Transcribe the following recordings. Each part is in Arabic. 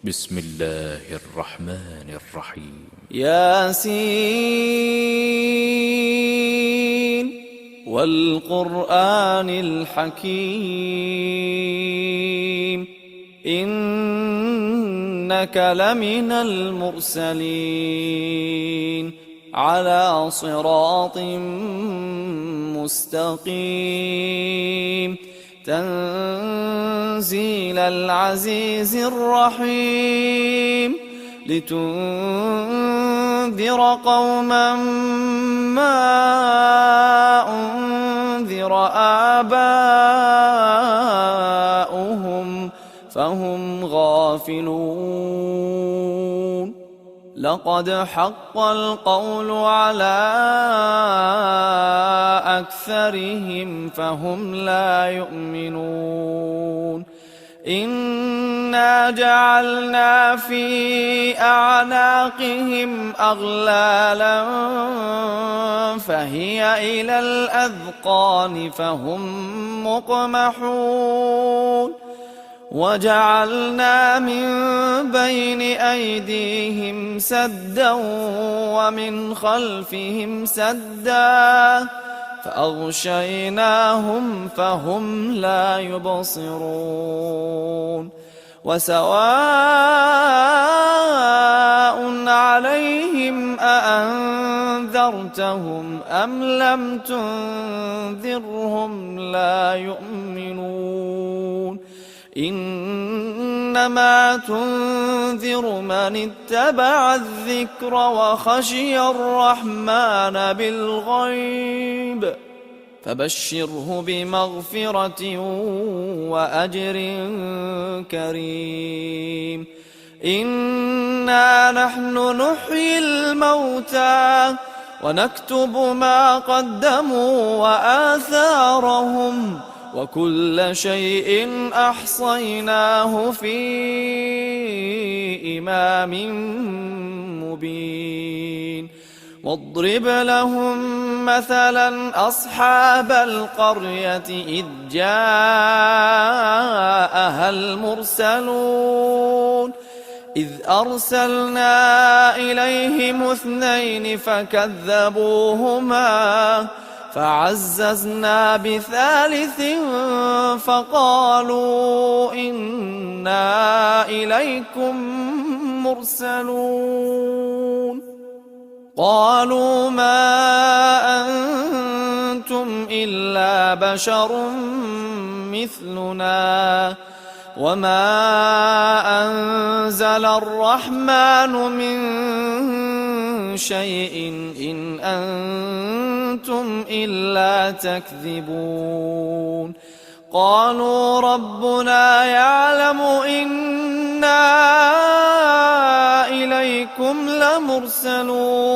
بسم الله الرحمن الرحيم. ياسين والقرآن الحكيم إنك لمن المرسلين على صراط مستقيم تنزيل العزيز الرحيم لتنذر قوما ما أنذر آباؤهم فهم غافلون لقد حق القول على أكثرهم فهم لا يؤمنون إنا جعلنا في أعناقهم أغلالا فهي إلى الأذقان فهم مقمحون وجعلنا من بين أيديهم سدا ومن خلفهم سدا فأغشيناهم فهم لا يبصرون وسواء عليهم أأنذرتهم أم لم تنذرهم لا يؤمنون إنما تنذر من اتبع الذكر وخشي الرحمن بالغيب فبشره بمغفرة وأجر كريم إنا نحن نحيي الموتى ونكتب ما قدموا وآثارهم وكل شيء أحصيناه في إمام مبين واضرب لهم مثلا أصحاب القرية إذ جاءها المرسلون إذ أرسلنا إليهم 2 فكذبوهما فعززنا بثالث فقالوا إنا إليكم مرسلون قالوا ما أنتم إلا بشر مثلنا وما أنزل الرحمن من شيء إن أنتم إلا تكذبون قالوا ربنا يعلم إنا إليكم لمرسلون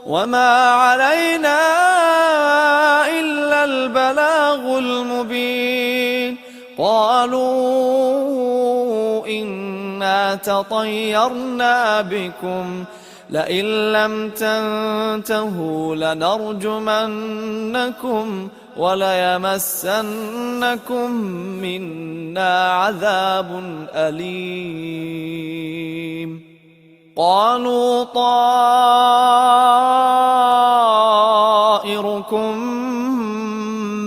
وما علينا إلا البلاغ المبين قالوا إنا تطيرنا بكم لئن لم تنتهوا لنرجمنكم وليمسنكم منا عذاب أليم قالوا طائركم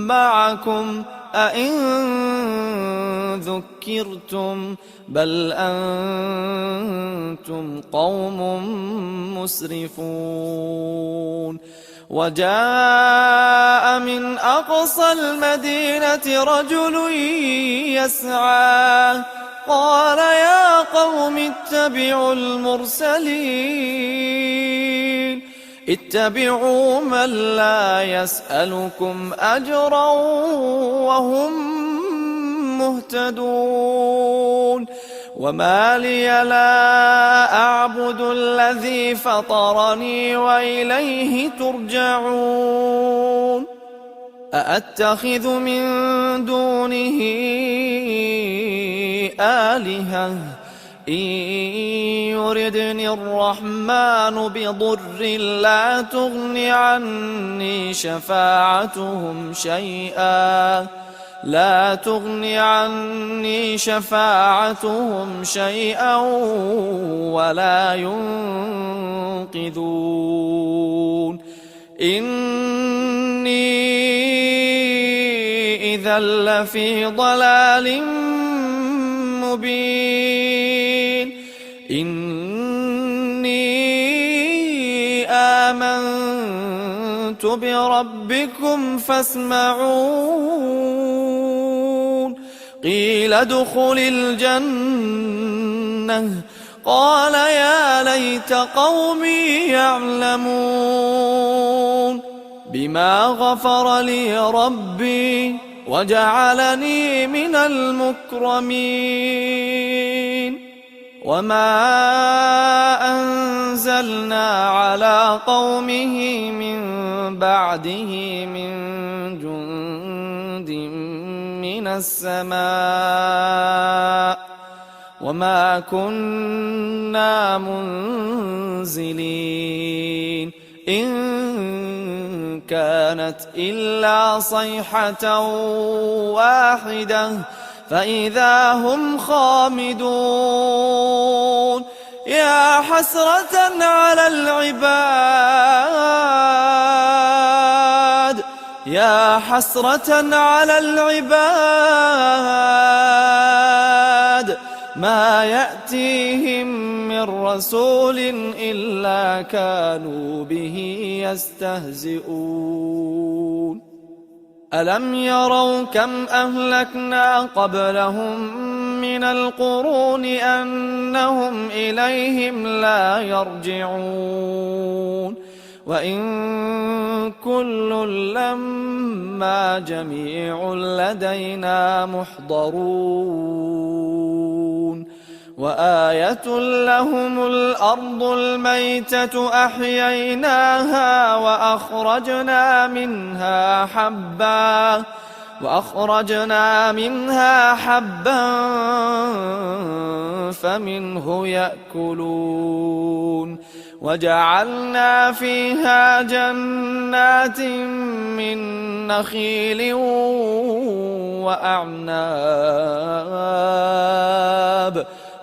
معكم أئن ذكرتم بل أنتم قوم مسرفون وجاء من أقصى المدينة رجل يسعى قال يا قوم اتبعوا المرسلين اتبعوا من لا يسألكم أجرا وهم مهتدون وما لي لا أعبد الذي فطرني وإليه ترجعون أأتخذ من دونه آلهة إن يردني الرحمن بضر لا تغن عني شفاعتهم شيئا لا تغن عني شفاعتهم شيئا ولا ينقذون إني إذا لفي ضلال مبين إني آمنت بربكم فاسمعون قيل ادخل الجنة قال يا ليت قومي يعلمون بما غفر لي ربي وجعلني من المكرمين وما أنزلنا على قومه من بعده من جند من السماء وما كنا منزلين إن كانت إلا صيحة واحدة فإذا هم خامدون يا حسرة على العباد يا حسرة على العباد ما يأتيهم من رسول إلا كانوا به يستهزئون ألم يروا كم أهلكنا قبلهم من القرون أنهم إليهم لا يرجعون وإن كل لما جميع لدينا محضرون وآية لهم الأرض الميتة أحييناها وأخرجنا منها حبا فمنه يأكلون وجعلنا فيها جنات من نخيل وأعناب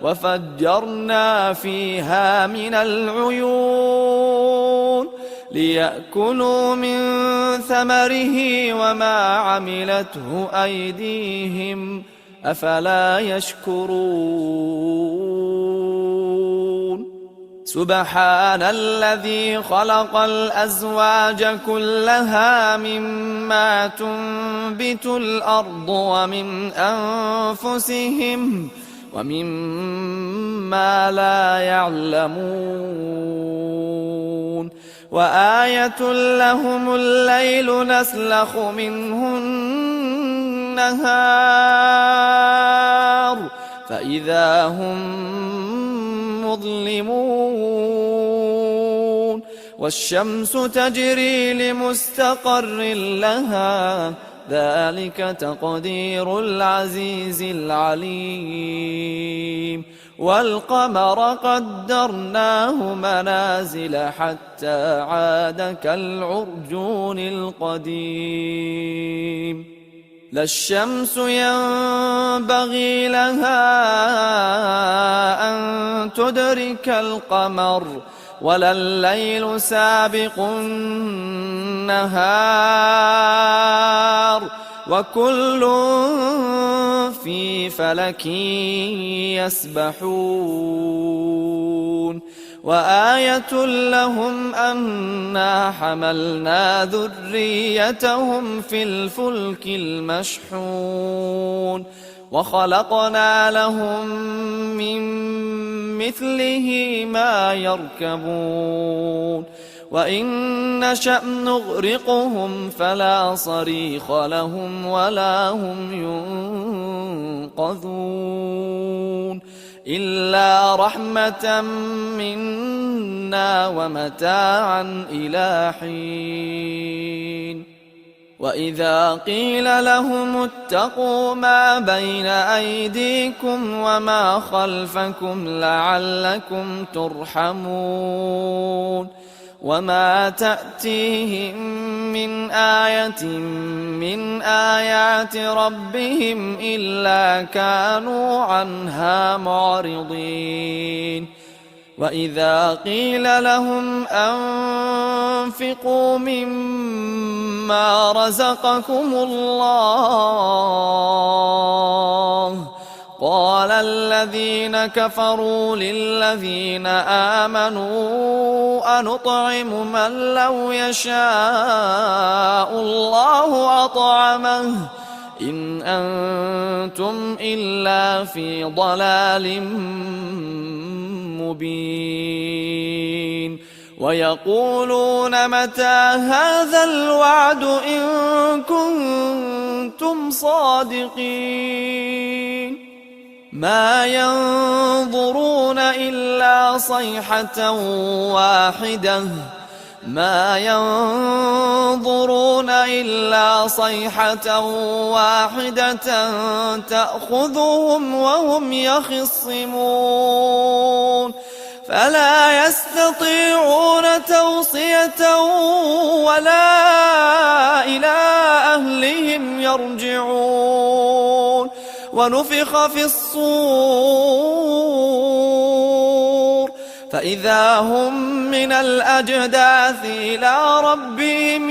وفجرنا فيها من العيون ليأكلوا من ثمره وما عملته أيديهم أفلا يشكرون سبحان الذي خلق الأزواج كلها مما تنبت الأرض ومن أنفسهم ومما لا يعلمون وآية لهم الليل نسلخ منه النهار فإذا هم مظلمون والشمس تجري لمستقر لها ذلك تقدير العزيز العليم والقمر قدرناه منازل حتى عاد كالعرجون القديم لا الشمس ينبغي لها أن تدرك القمر ولا الليل سابق النهار وكل في فلك يسبحون وآية لهم أنا حملنا ذريتهم في الفلك المشحون وخلقنا لهم من مثله ما يركبون وإن نشأ نغرقهم فلا صريخ لهم ولا هم ينقذون إلا رحمة منا ومتاعا إلى حين وإذا قيل لهم اتقوا ما بين أيديكم وما خلفكم لعلكم ترحمون وما تأتيهم من آية من آيات ربهم إلا كانوا عنها معرضين وإذا قيل لهم أنفقوا مما رزقكم الله قال الذين كفروا للذين آمنوا أنطعم من لو يشاء الله أطعمه إن أنتم إلا في ضلال مبين ويقولون متى هذا الوعد إن كنتم صادقين ما ينظرون إلا صيحة واحدة تأخذهم وهم يخصمون فلا يستطيعون توصية ولا إلى أهلهم يرجعون ونفخ في الصور فإذا هم من الأجداث إلى ربهم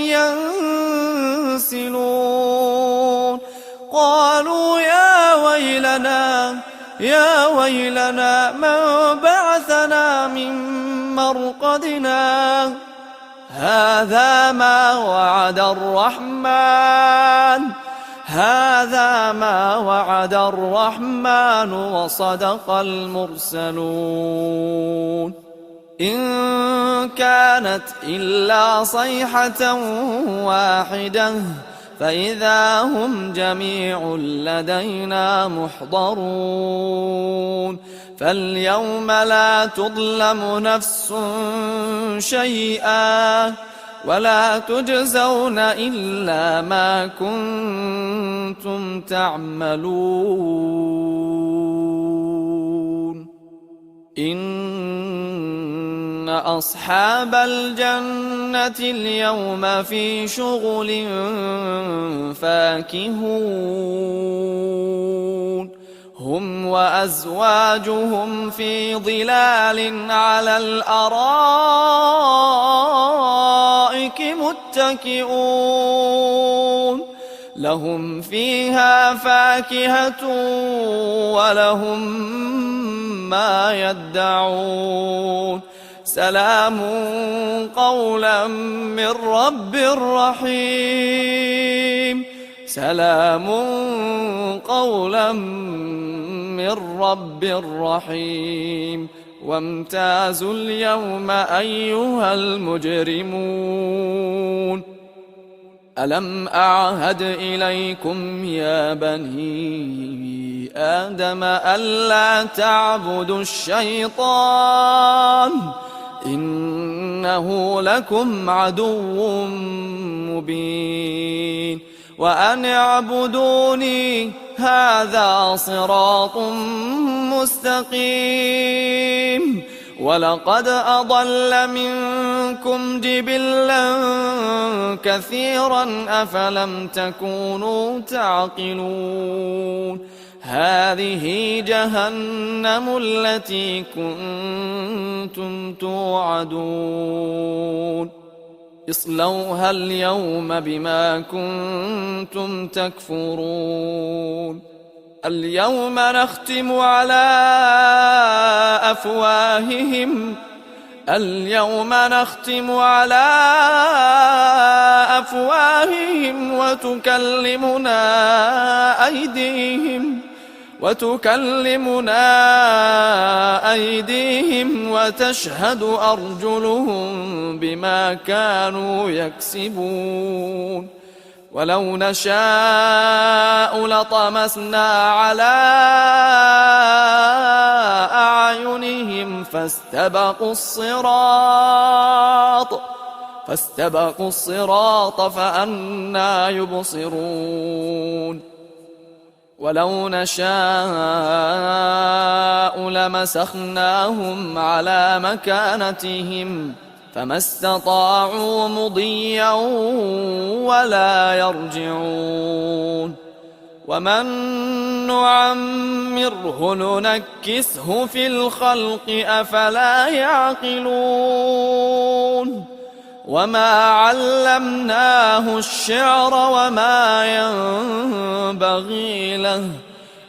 ينسلون قالوا يا ويلنا من بعثنا من مرقدنا هذا ما وعد الرحمن وصدق المرسلون إن كانت إلا صيحة واحدة فإذا هم جميع لدينا محضرون فاليوم لا تظلم نفس شيئا ولا تجزون إلا ما كنتم تعملون إن أصحاب الجنة اليوم في شغل فاكهون هم وأزواجهم في ظلال على الأرائك متكئون لهم فيها فاكهة ولهم ما يدعون سلام قولا من رب رحيم سلام قولا من رب رحيم وامتازوا اليوم أيها المجرمون ألم أعهد إليكم يا بني آدم ألا تعبدوا الشيطان إنه لكم عدو مبين وأن اعبدوني هذا صراط مستقيم ولقد أضل منكم جبلا كثيرا أفلم تكونوا تعقلون هذه جهنم التي كنتم توعدون اصلوها اليوم بما كنتم تكفرون اليوم نختم على أفواههم وتكلمنا أيديهم وتشهد أرجلهم بما كانوا يكسبون ولو نشاء لطمسنا على أعينهم فاستبقوا الصراط فأنى يبصرون ولو نشاء لمسخناهم على مكانتهم فما استطاعوا مضيا ولا يرجعون ومن نعمره ننكسه في الخلق أفلا يعقلون وما علمناه الشعر وما ينبغي له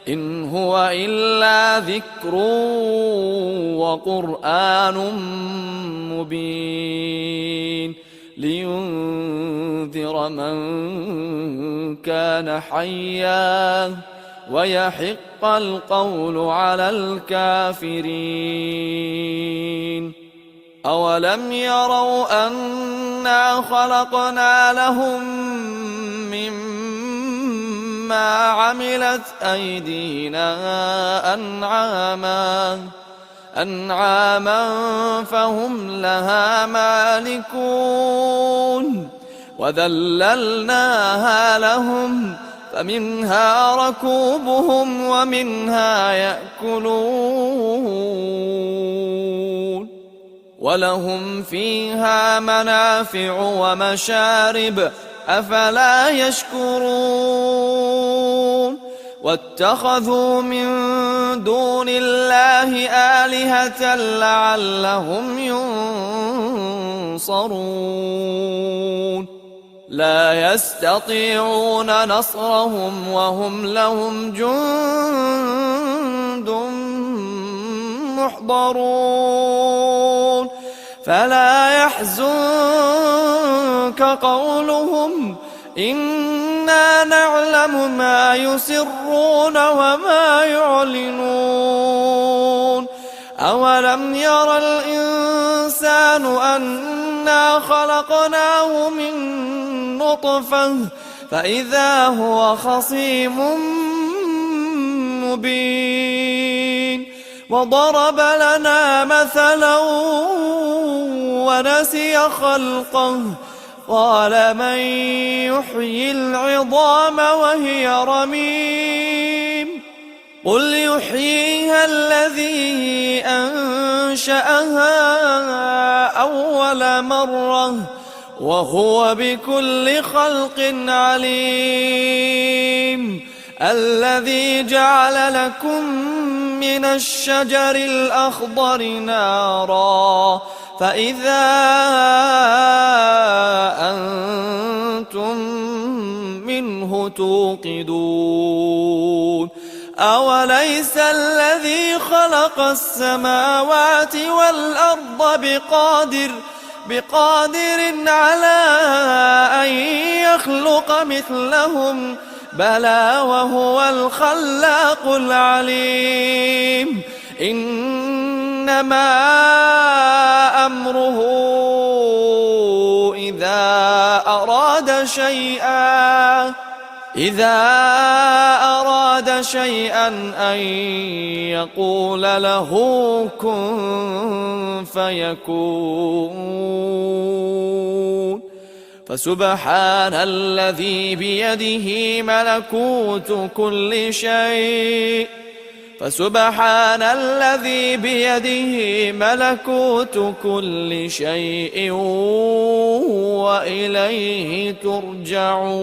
إن هو إلا ذكر وقرآن مبين لينذر من كان حيا ويحق القول على الكافرين أولم يروا أنا خلقنا لهم مما عملت أيدينا أنعاما فهم لها مالكون وذللناها لهم فمنها ركوبهم ومنها يأكلون ولهم فيها منافع ومشارب أفلا يشكرون واتخذوا من دون الله آلهة لعلهم ينصرون لا يستطيعون نصرهم وهم لهم جند محضرون فلا يحزنك قولهم إنا نعلم ما يسرون وما يعلنون أولم ير الإنسان أنا خلقناه من نطفة فإذا هو خصيم مبين وضرب لنا مثلا ونسي خلقه قال من يحيي العظام وهي رميم قل يحييها الذي أنشأها أول مرة وهو بكل خلق عليم الذي جعل لكم من الشجر الأخضر نارا فإذا أنتم منه توقدون أوليس الذي خلق السماوات والأرض بقادر على أن يخلق مثلهم بلى وهو الخلاق العليم إنما أمره إذا أراد شيئا أن يقول له كن فيكون فسبحان الذي بيده ملكوت كل شيء وإليه ترجعون.